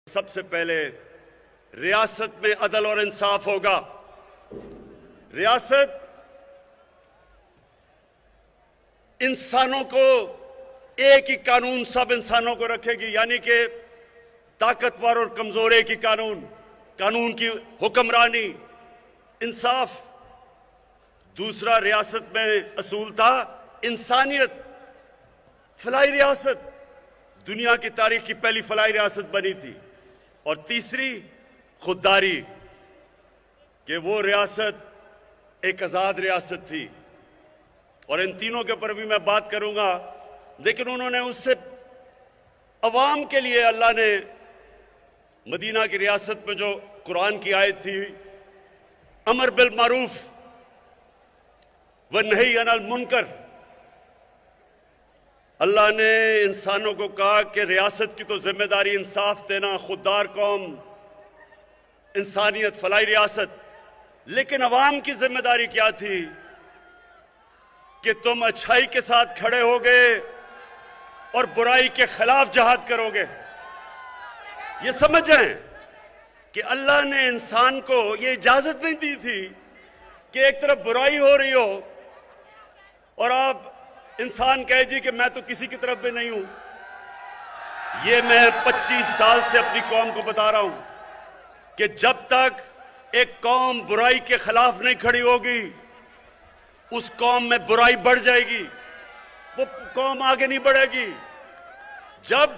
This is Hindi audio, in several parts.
सबसे पहले रियासत में अदल और इंसाफ होगा। रियासत इंसानों को एक ही कानून सब इंसानों को रखेगी, यानी कि ताकतवर और कमजोर एक ही कानून, कानून की हुक्मरानी, इंसाफ। दूसरा रियासत में असूल था इंसानियत। फलाई रियासत दुनिया की तारीख की पहली फलाई रियासत बनी थी। और तीसरी खुददारी, कि वो रियासत एक आजाद रियासत थी। और इन तीनों के ऊपर भी मैं बात करूंगा, लेकिन उन्होंने उससे अवाम के लिए अल्लाह ने मदीना की रियासत में जो कुरान की आयत थी, अमर बिल मारूफ व नही अनिल मुनकर, अल्लाह ने इंसानों को कहा कि रियासत की तो जिम्मेदारी इंसाफ देना, खुददार कौम, इंसानियत, फलाई रियासत, लेकिन अवाम की जिम्मेदारी क्या थी कि तुम अच्छाई के साथ खड़े होगे और बुराई के खिलाफ जहाद करोगे। ये समझ जाएं कि अल्लाह ने इंसान को ये इजाजत नहीं दी थी कि एक तरफ बुराई हो रही हो और आप इंसान कहे जी कि मैं तो किसी की तरफ भी नहीं हूं। ये मैं 25 साल से अपनी कौम को बता रहा हूं कि जब तक एक कौम बुराई के खिलाफ नहीं खड़ी होगी, उस कौम में बुराई बढ़ जाएगी, वो कौम आगे नहीं बढ़ेगी। जब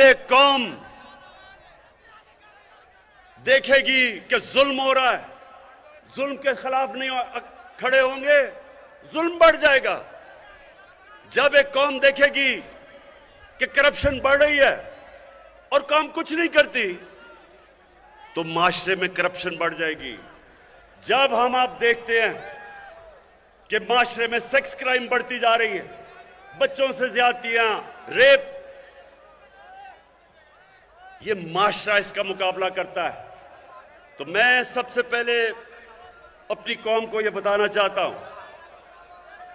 एक कौम देखेगी कि जुल्म हो रहा है, जुल्म के खिलाफ नहीं खड़े होंगे, जुल्म बढ़ जाएगा। जब एक कौम देखेगी कि करप्शन बढ़ रही है और कौम कुछ नहीं करती, तो माशरे में करप्शन बढ़ जाएगी। जब आप देखते हैं कि माशरे में सेक्स क्राइम बढ़ती जा रही है, बच्चों से ज्यादतियां, रेप, ये माशरा इसका मुकाबला करता है। तो मैं सबसे पहले अपनी कौम को यह बताना चाहता हूं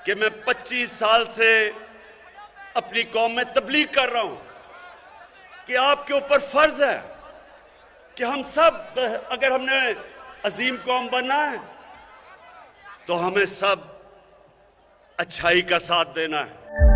कि मैं 25 साल से अपनी कौम में तबलीग कर रहा हूं कि आपके ऊपर फर्ज है कि हम सब, अगर हमने अजीम कौम बनना है तो हमें सब अच्छाई का साथ देना है।